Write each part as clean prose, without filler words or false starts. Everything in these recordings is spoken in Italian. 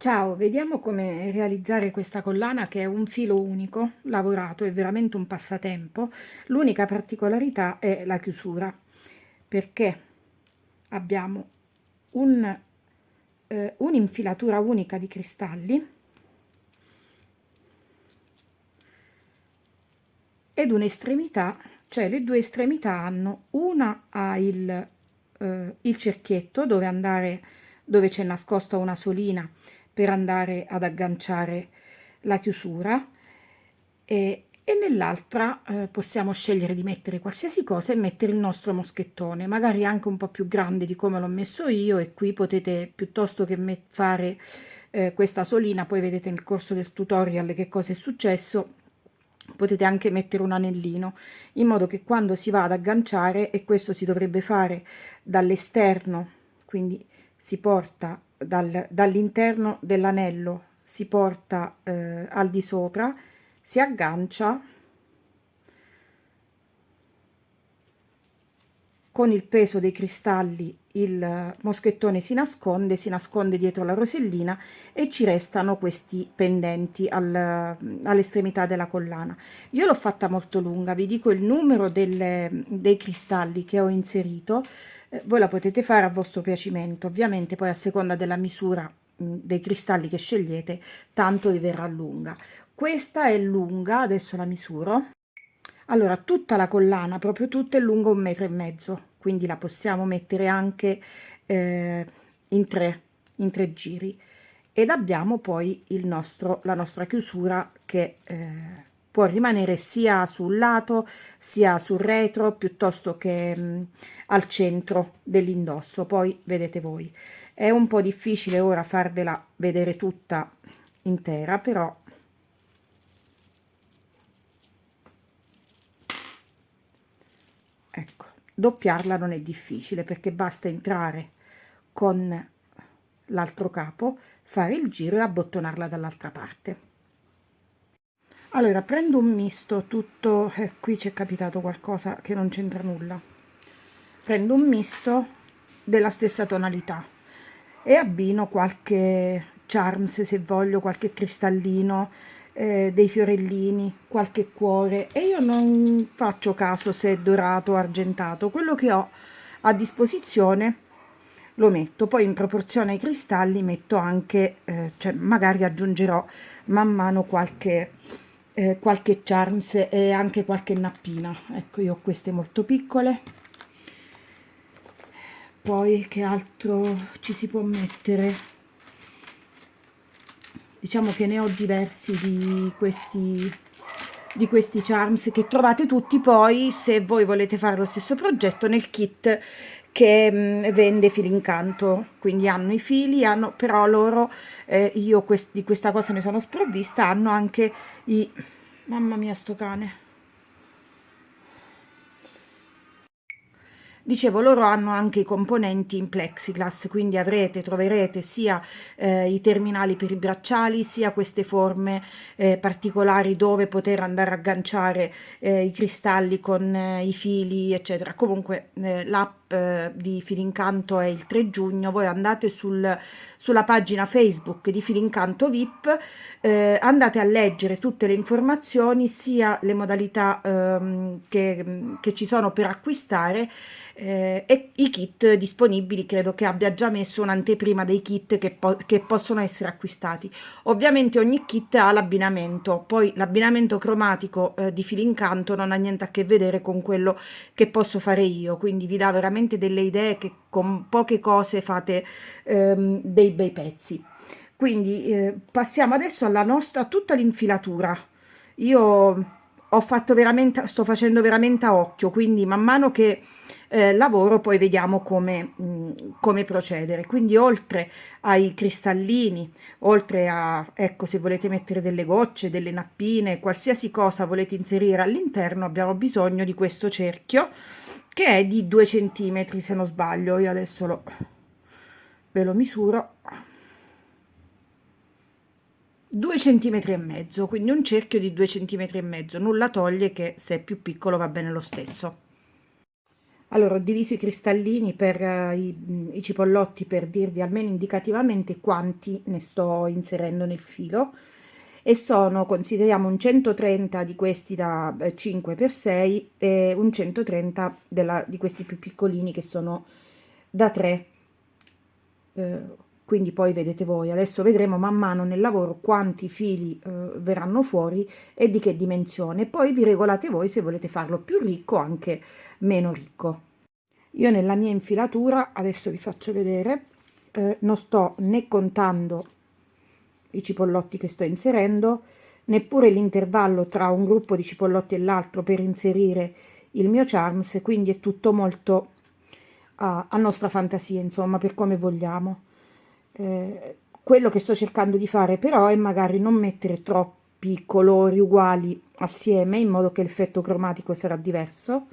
Ciao, vediamo come realizzare questa collana che è un filo unico, lavorato, è veramente un passatempo. L'unica particolarità è la chiusura, perché abbiamo un, un'infilatura unica di cristalli ed un'estremità, cioè le due estremità hanno una ha il cerchietto dove andare, dove c'è nascosta una solina per andare ad agganciare la chiusura e nell'altra possiamo scegliere di mettere qualsiasi cosa e mettere il nostro moschettone, magari anche un po' più grande di come l'ho messo io, e qui potete piuttosto che fare questa solina, poi vedete nel corso del tutorial che cosa è successo, potete anche mettere un anellino in modo che quando si va ad agganciare, e questo si dovrebbe fare dall'esterno, quindi si porta dall'interno dell'anello, si porta al di sopra, si aggancia con il peso dei cristalli, il moschettone si nasconde dietro la rosellina e ci restano questi pendenti all'estremità della collana. Io l'ho fatta molto lunga, vi dico il numero dei cristalli che ho inserito, voi la potete fare a vostro piacimento, ovviamente poi a seconda della misura dei cristalli che scegliete, tanto vi verrà lunga. Questa è lunga, adesso la misuro. Allora, tutta la collana, proprio tutta, è lunga 1,5 metri, quindi la possiamo mettere anche eh, in tre giri. Ed abbiamo poi la nostra chiusura che può rimanere sia sul lato sia sul retro, piuttosto che al centro dell'indosso. Poi vedete voi. È un po' difficile ora farvela vedere tutta intera, però ecco, doppiarla non è difficile perché basta entrare con l'altro capo, fare il giro e abbottonarla dall'altra parte. Allora, prendo un misto tutto, qui c'è capitato qualcosa che non c'entra nulla. Prendo un misto della stessa tonalità e abbino qualche charms, se voglio, qualche cristallino, dei fiorellini, qualche cuore, e io non faccio caso se è dorato o argentato, quello che ho a disposizione lo metto. Poi in proporzione ai cristalli metto anche, cioè magari aggiungerò man mano qualche charms e anche qualche nappina. Ecco, io ho queste molto piccole. Poi che altro ci si può mettere? Diciamo che ne ho diversi di questi charms che trovate tutti poi, se voi volete fare lo stesso progetto, nel kit che vende Filincanto. Quindi hanno i fili, hanno però loro, io di questa cosa ne sono sprovvista, hanno anche i... Mamma mia, sto cane! Dicevo, loro hanno anche i componenti in plexiglass, quindi troverete sia i terminali per i bracciali, sia queste forme particolari dove poter andare a agganciare i cristalli con i fili, eccetera. Comunque l'app di Filincanto è il 3 giugno, voi andate sulla pagina Facebook di Filincanto VIP, andate a leggere tutte le informazioni, sia le modalità che ci sono per acquistare, e i kit disponibili. Credo che abbia già messo un'anteprima dei kit che possono essere acquistati. Ovviamente ogni kit ha l'abbinamento, poi l'abbinamento cromatico di Filincanto non ha niente a che vedere con quello che posso fare io, quindi vi dà veramente delle idee che con poche cose fate dei bei pezzi. Quindi passiamo adesso alla nostra tutta l'infilatura. Io ho fatto veramente, sto facendo veramente a occhio, quindi man mano che lavoro poi vediamo come procedere. Quindi oltre ai cristallini, oltre a, ecco, se volete mettere delle gocce, delle nappine, qualsiasi cosa volete inserire all'interno, abbiamo bisogno di questo cerchio che è di 2 centimetri se non sbaglio. Io adesso ve lo misuro. 2 centimetri e mezzo, quindi un cerchio di 2 centimetri e mezzo. Nulla toglie che se è più piccolo va bene lo stesso. Allora, ho diviso i cristallini per i cipollotti per dirvi almeno indicativamente quanti ne sto inserendo nel filo, e sono, consideriamo, un 130 di questi da 5x6 e un 130 di questi più piccolini che sono da 3. Quindi poi vedete voi, adesso vedremo man mano nel lavoro quanti fili verranno fuori e di che dimensione, poi vi regolate voi se volete farlo più ricco o anche meno ricco. Io nella mia infilatura, adesso vi faccio vedere, non sto né contando i cipollotti che sto inserendo, neppure l'intervallo tra un gruppo di cipollotti e l'altro per inserire il mio charms, quindi è tutto molto a nostra fantasia, insomma, per come vogliamo. Quello che sto cercando di fare però è magari non mettere troppi colori uguali assieme, in modo che l'effetto cromatico sarà diverso,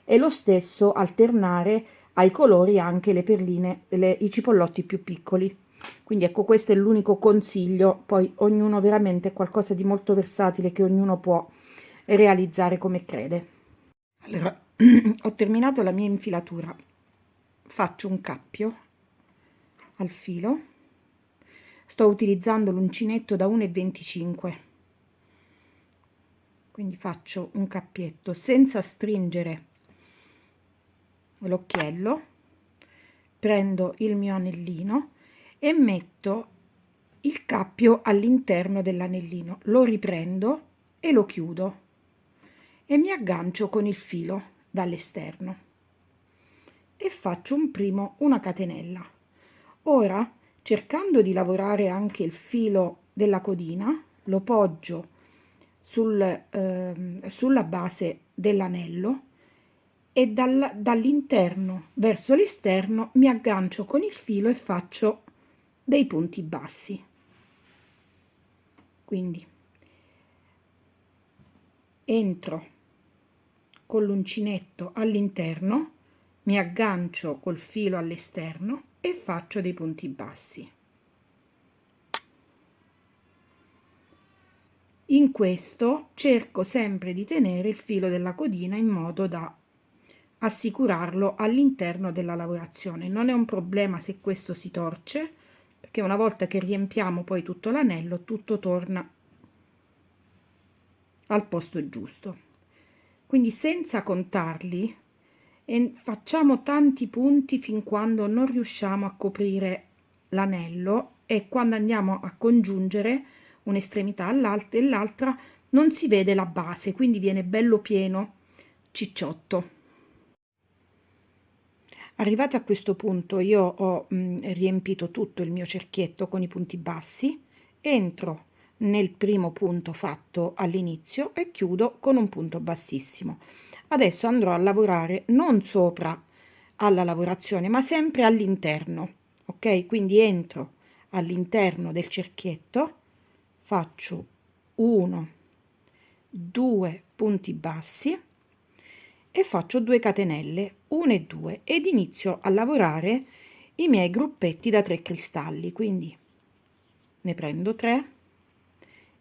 e lo stesso alternare ai colori anche le perline, i cipollotti più piccoli. Quindi ecco, questo è l'unico consiglio, poi ognuno veramente è qualcosa di molto versatile che ognuno può realizzare come crede. Allora, ho terminato la mia infilatura, faccio un cappio al filo, sto utilizzando l'uncinetto da 1,25, quindi faccio un cappietto senza stringere l'occhiello, prendo il mio anellino e metto il cappio all'interno dell'anellino, lo riprendo e lo chiudo e mi aggancio con il filo dall'esterno e faccio una catenella. Ora, cercando di lavorare anche il filo della codina, lo poggio sulla base dell'anello e dall'interno verso l'esterno mi aggancio con il filo e faccio dei punti bassi. Quindi entro con l'uncinetto all'interno, mi aggancio col filo all'esterno e faccio dei punti bassi. In questo cerco sempre di tenere il filo della codina in modo da assicurarlo all'interno della lavorazione. Non è un problema se questo si torce, perché una volta che riempiamo poi tutto l'anello, tutto torna al posto giusto. Quindi senza contarli e facciamo tanti punti fin quando non riusciamo a coprire l'anello, e quando andiamo a congiungere un'estremità all'altra e l'altra non si vede la base, quindi viene bello pieno, cicciotto. Arrivati a questo punto io ho riempito tutto il mio cerchietto con i punti bassi, entro nel primo punto fatto all'inizio e chiudo con un punto bassissimo. Adesso andrò a lavorare non sopra alla lavorazione, ma sempre all'interno, ok? Quindi entro all'interno del cerchietto, faccio 1, 2 punti bassi e faccio 2 catenelle, 1 e 2, ed inizio a lavorare i miei gruppetti da 3 cristalli. Quindi ne prendo 3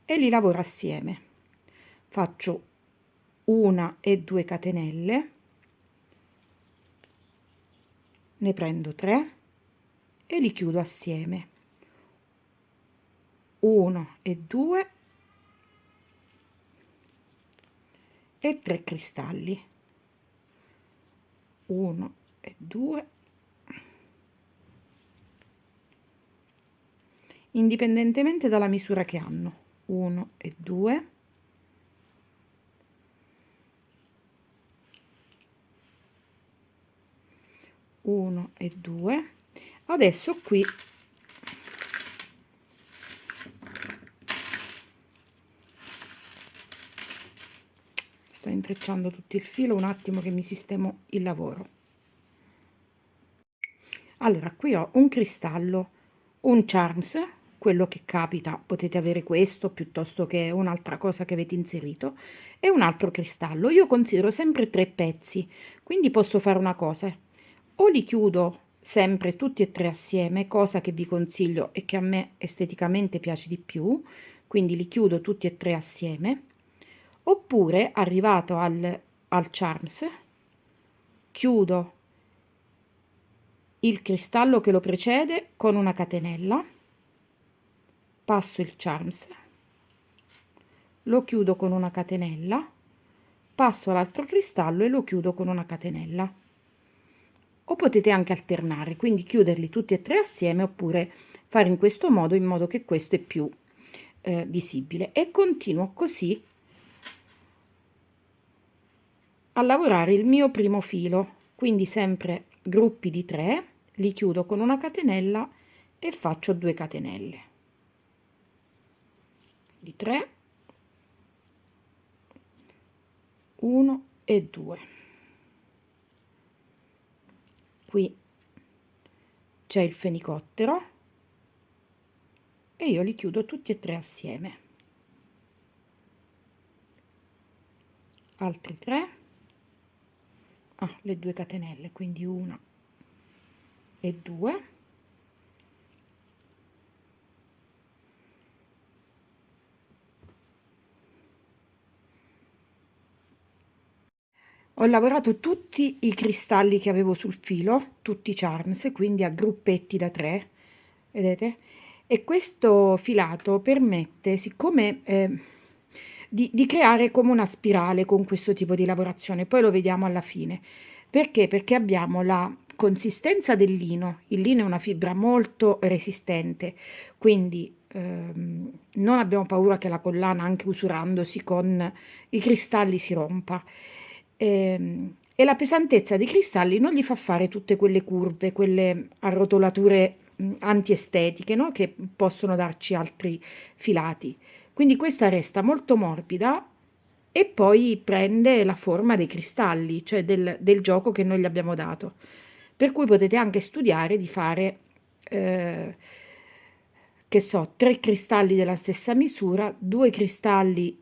e li lavoro assieme. Faccio 1 e 2 catenelle, ne prendo 3 e li chiudo assieme. 1 e 2 e 3 cristalli. 1 e 2, indipendentemente dalla misura che hanno. 1 e 2, 1 e 2. Adesso qui sto intrecciando tutto il filo, un attimo che mi sistemo il lavoro. Allora, qui ho un cristallo, un charms, quello che capita, potete avere questo piuttosto che un'altra cosa che avete inserito, e un altro cristallo. Io considero sempre 3 pezzi, quindi posso fare una cosa: o li chiudo sempre tutti e 3 assieme, cosa che vi consiglio e che a me esteticamente piace di più, quindi li chiudo tutti e 3 assieme, oppure arrivato al charms chiudo il cristallo che lo precede con una catenella, passo il charms, lo chiudo con una catenella, passo all'altro cristallo e lo chiudo con una catenella. O potete anche alternare, quindi chiuderli tutti e tre assieme oppure fare in questo modo, in modo che questo è più visibile, e continuo così a lavorare il mio primo filo, quindi sempre gruppi di 3, li chiudo con una catenella e faccio 2 catenelle di 3, 1 e 2. Qui c'è il fenicottero e io li chiudo tutti e tre assieme. Altri 3, le 2 catenelle, quindi 1 e 2. Ho lavorato tutti i cristalli che avevo sul filo, tutti i charms, quindi a gruppetti da 3, vedete? E questo filato permette, siccome di creare come una spirale con questo tipo di lavorazione, poi lo vediamo alla fine. Perché? Perché abbiamo la consistenza del lino, il lino è una fibra molto resistente, quindi non abbiamo paura che la collana, anche usurandosi con i cristalli, si rompa. E la pesantezza dei cristalli non gli fa fare tutte quelle curve, quelle arrotolature antiestetiche, no? Che possono darci altri filati. Quindi questa resta molto morbida e poi prende la forma dei cristalli, cioè del gioco che noi gli abbiamo dato. Per cui potete anche studiare di fare, eh, che so, 3 cristalli della stessa misura, 2 cristalli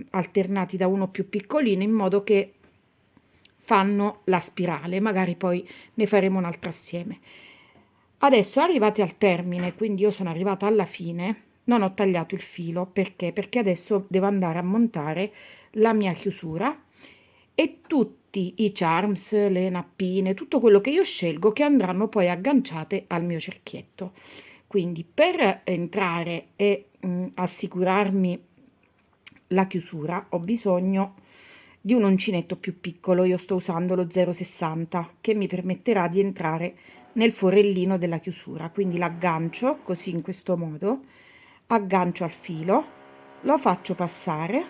alternati da uno più piccolino, in modo che fanno la spirale. Magari poi ne faremo un'altra assieme. Adesso arrivati al termine, quindi io sono arrivata alla fine, non ho tagliato il filo perché? Perché adesso devo andare a montare la mia chiusura e tutti i charms, le nappine, tutto quello che io scelgo che andranno poi agganciate al mio cerchietto. Quindi per entrare e assicurarmi la chiusura ho bisogno di un uncinetto più piccolo. Io sto usando lo 0,60 che mi permetterà di entrare nel forellino della chiusura, quindi l'aggancio così, in questo modo, aggancio al filo, lo faccio passare,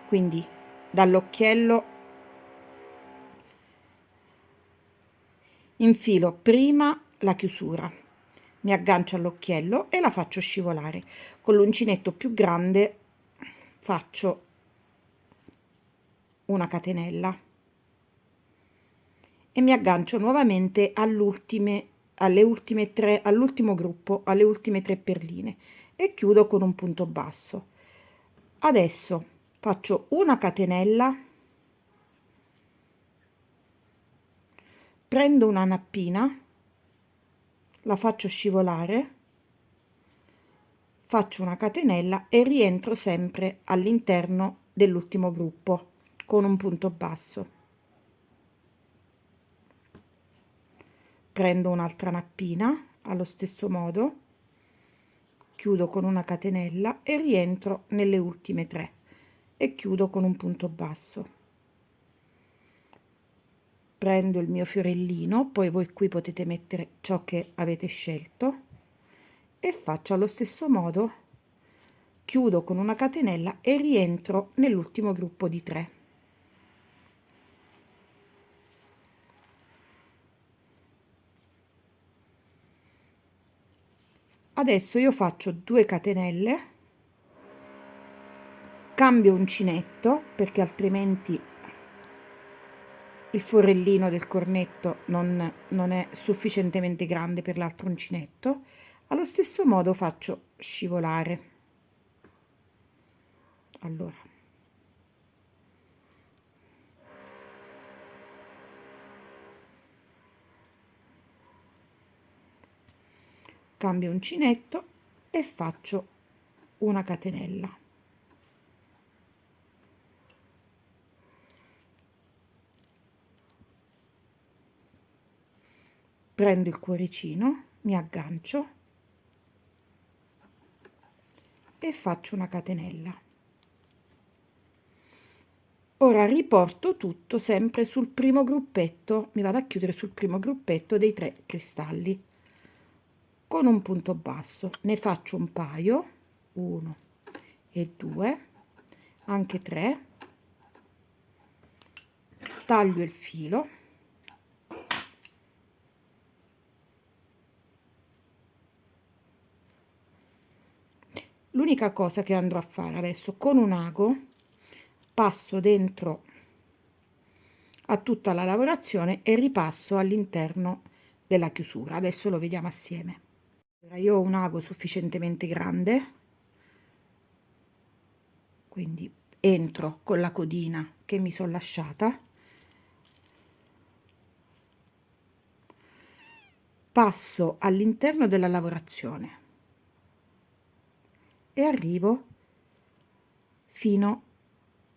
quindi dall'occhiello infilo prima la chiusura, mi aggancio all'occhiello e la faccio scivolare. Con l'uncinetto più grande faccio una catenella e mi aggancio nuovamente all'ultimo gruppo, alle ultime 3 perline, e chiudo con un punto basso. Adesso faccio una catenella, prendo una nappina, la faccio scivolare, faccio una catenella e rientro sempre all'interno dell'ultimo gruppo con un punto basso. Prendo un'altra nappina allo stesso modo, chiudo con una catenella e rientro nelle ultime 3 e chiudo con un punto basso. Prendo il mio fiorellino, poi voi qui potete mettere ciò che avete scelto, e faccio allo stesso modo, chiudo con una catenella e rientro nell'ultimo gruppo di 3. Adesso io faccio 2 catenelle, cambio uncinetto perché altrimenti il forellino del cornetto non è sufficientemente grande per l'altro uncinetto. Allo stesso modo faccio scivolare. Allora, cambio uncinetto e faccio una catenella. prendo il cuoricino, mi aggancio e faccio una catenella. Ora riporto tutto sempre sul primo gruppetto, mi vado a chiudere sul primo gruppetto dei 3 cristalli con un punto basso. Ne faccio un paio, 1 e 2, anche 3, taglio il filo, l'unica cosa che andrò a fare adesso con un ago, passo dentro a tutta la lavorazione e ripasso all'interno della chiusura. Adesso lo vediamo assieme. Io ho un ago sufficientemente grande, quindi entro con la codina che mi sono lasciata, passo all'interno della lavorazione e arrivo fino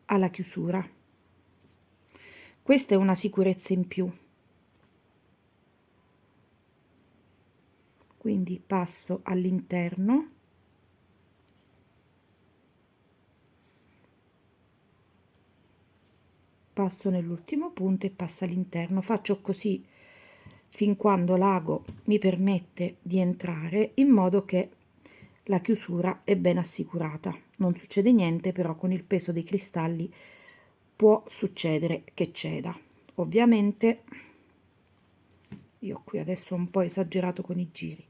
alla chiusura. Questa è una sicurezza in più, quindi passo all'interno, passo nell'ultimo punto e passo all'interno. Faccio così fin quando l'ago mi permette di entrare, in modo che la chiusura è ben assicurata. Non succede niente, però con il peso dei cristalli può succedere che ceda. Ovviamente io qui adesso ho un po' esagerato con i giri.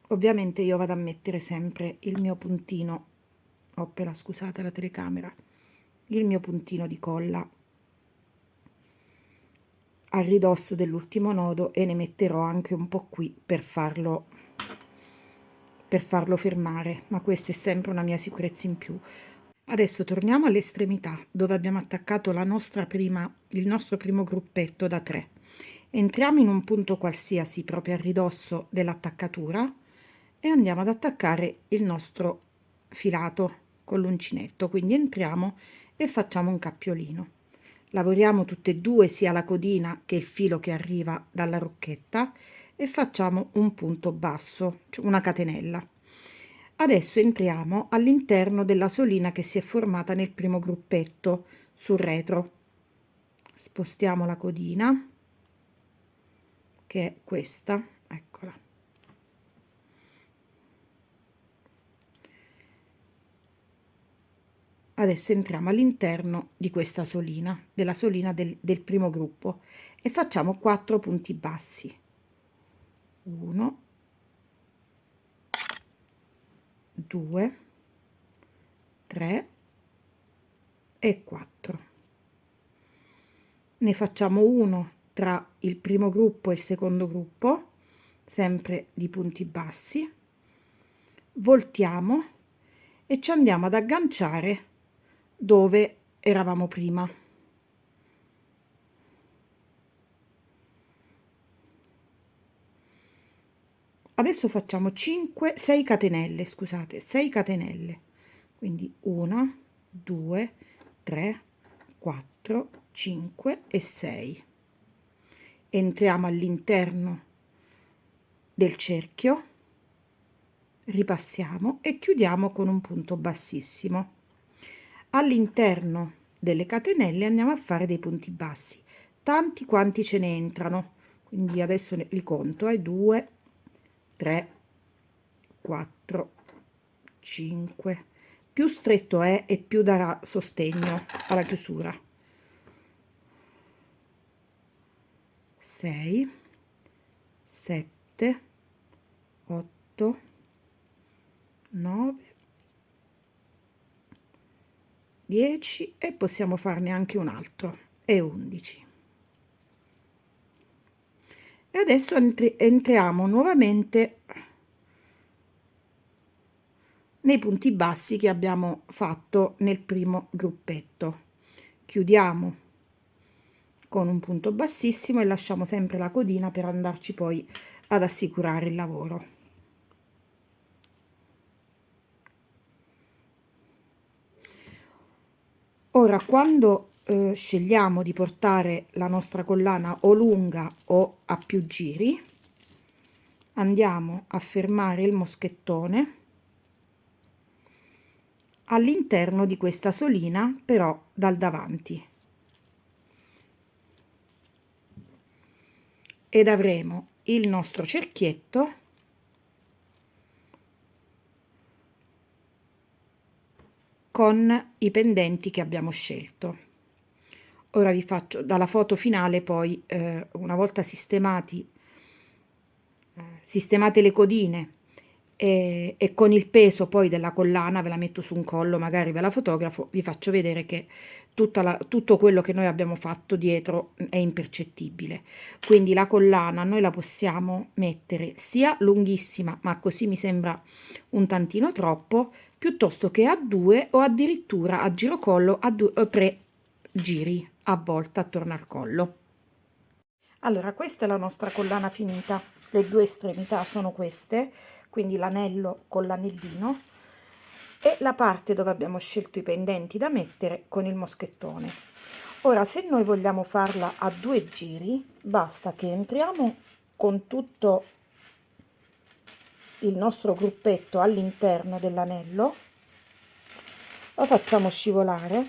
Ovviamente io vado a mettere sempre il mio puntino, oppela, scusate la telecamera, il mio puntino di colla a ridosso dell'ultimo nodo e ne metterò anche un po' qui per farlo fermare, ma questa è sempre una mia sicurezza in più. Adesso torniamo all'estremità dove abbiamo attaccato il nostro primo gruppetto da 3. Entriamo in un punto qualsiasi proprio a ridosso dell'attaccatura e andiamo ad attaccare il nostro filato con l'uncinetto. Quindi entriamo e facciamo un cappiolino. Lavoriamo tutte e due, sia la codina che il filo che arriva dalla rocchetta, e facciamo un punto basso, cioè una catenella. Adesso entriamo all'interno della solina che si è formata nel primo gruppetto sul retro. Spostiamo la codina, che è questa, eccola. Adesso entriamo all'interno di questa solina, della solina del primo gruppo, e facciamo 4 punti bassi. 1, 2, 3 e 4. Ne facciamo uno tra il primo gruppo e il secondo gruppo, sempre di punti bassi, voltiamo e ci andiamo ad agganciare dove eravamo prima. Adesso facciamo 6 catenelle, scusate, 6 catenelle, quindi 1, 2, 3, 4, 5 e 6. Entriamo all'interno del cerchio, ripassiamo e chiudiamo con un punto bassissimo. All'interno delle catenelle andiamo a fare dei punti bassi, tanti quanti ce ne entrano, quindi adesso li conto, 2, 3, 4, 5. Più stretto è e più darà sostegno alla chiusura. 6, 7, 8, 9, 10 e possiamo farne anche un altro, e 11. E adesso entriamo nuovamente nei punti bassi che abbiamo fatto nel primo gruppetto. Chiudiamo con un punto bassissimo e lasciamo sempre la codina per andarci poi ad assicurare il lavoro. Ora, quando scegliamo di portare la nostra collana o lunga o a più giri, andiamo a fermare il moschettone all'interno di questa solina, però dal davanti, ed avremo il nostro cerchietto con i pendenti che abbiamo scelto. Ora vi faccio dalla foto finale, poi una volta sistemate le codine e con il peso poi della collana ve la metto su un collo, magari ve la fotografo, vi faccio vedere che tutto quello che noi abbiamo fatto dietro è impercettibile. Quindi la collana noi la possiamo mettere sia lunghissima, ma così mi sembra un tantino troppo, piuttosto che a 2 o addirittura a girocollo a 2 o 3 giri a volta attorno al collo. Allora, questa è la nostra collana finita, le due estremità sono queste, quindi l'anello con l'anellino e la parte dove abbiamo scelto i pendenti da mettere con il moschettone. Ora, se noi vogliamo farla a 2 giri, basta che entriamo con tutto il nostro gruppetto all'interno dell'anello, la facciamo scivolare,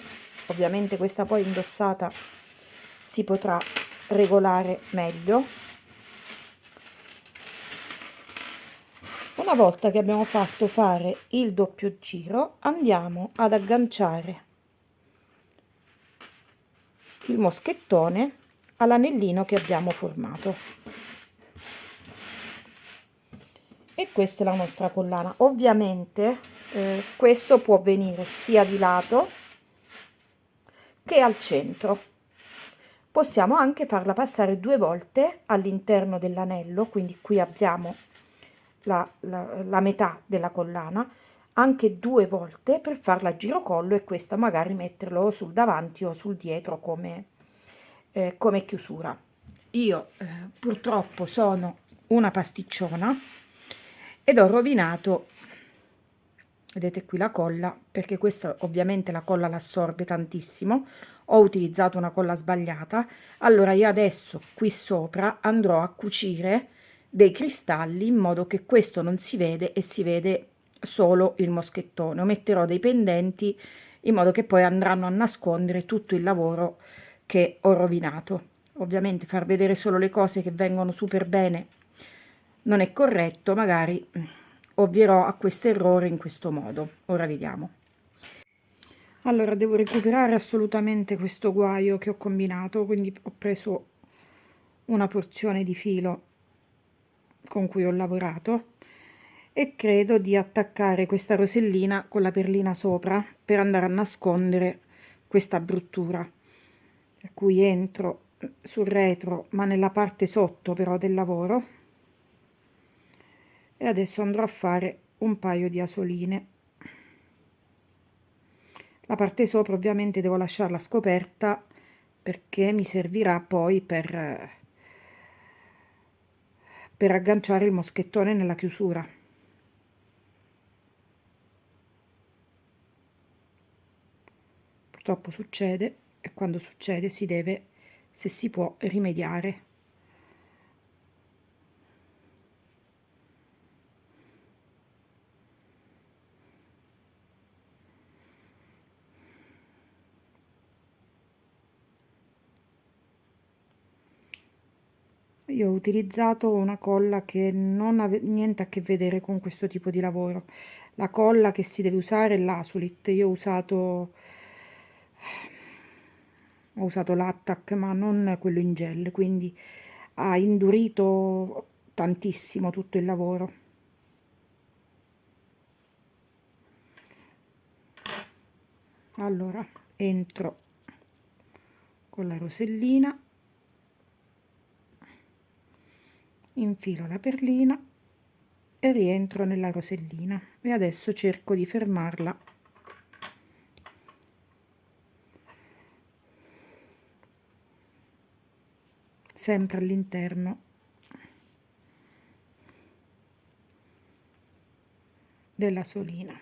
ovviamente questa poi indossata si potrà regolare meglio. Una volta che abbiamo fatto fare il doppio giro, andiamo ad agganciare il moschettone all'anellino che abbiamo formato. E questa è la nostra collana. Ovviamente questo può venire sia di lato che al centro. Possiamo anche farla passare 2 volte all'interno dell'anello, quindi qui abbiamo la metà della collana, anche 2 volte per farla a girocollo e questa magari metterlo sul davanti o sul dietro come chiusura. Io purtroppo sono una pasticciona ed ho rovinato, vedete qui la colla, perché questa ovviamente la colla l'assorbe tantissimo, ho utilizzato una colla sbagliata. Allora io adesso qui sopra andrò a cucire dei cristalli in modo che questo non si vede e si vede solo il moschettone. Metterò dei pendenti in modo che poi andranno a nascondere tutto il lavoro che ho rovinato. Ovviamente far vedere solo le cose che vengono super bene non è corretto, magari ovvierò a questo errore in questo modo. Ora vediamo. Allora devo recuperare assolutamente questo guaio che ho combinato, quindi ho preso una porzione di filo con cui ho lavorato e credo di attaccare questa rosellina con la perlina sopra per andare a nascondere questa bruttura, per cui entro sul retro ma nella parte sotto però del lavoro, e adesso andrò a fare un paio di asoline. La parte sopra ovviamente devo lasciarla scoperta perché mi servirà poi per agganciare il moschettone nella chiusura. Purtroppo succede e quando succede si deve, se si può, rimediare. Io ho utilizzato una colla che non ha niente a che vedere con questo tipo di lavoro. La colla che si deve usare è l'Asulit. Io ho usato l'attack, ma non quello in gel, quindi ha indurito tantissimo tutto il lavoro. Allora entro con la rosellina, infilo la perlina e rientro nella rosellina e adesso cerco di fermarla sempre all'interno della solina.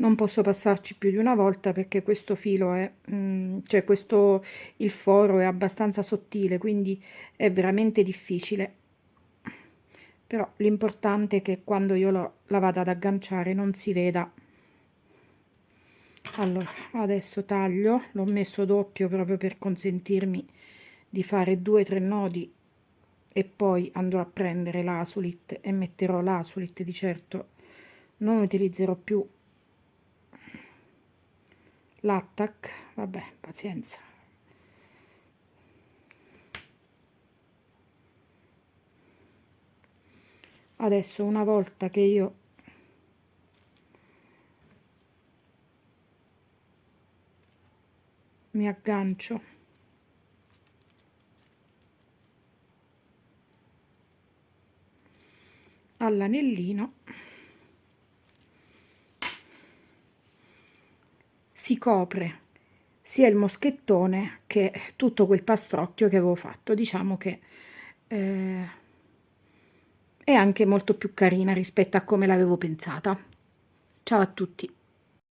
non posso passarci più di una volta perché questo filo è, cioè questo, il foro è abbastanza sottile, quindi è veramente difficile. Però l'importante è che quando io la vado ad agganciare non si veda. Allora, adesso taglio, l'ho messo doppio proprio per consentirmi di fare 2-3 nodi e poi andrò a prendere l'asulit e metterò l'asulit. Di certo non utilizzerò più l'attack, vabbè, pazienza. Adesso una volta che io mi aggancio all'anellino, si copre sia il moschettone che tutto quel pastrocchio che avevo fatto. Diciamo che è anche molto più carina rispetto a come l'avevo pensata. Ciao a tutti.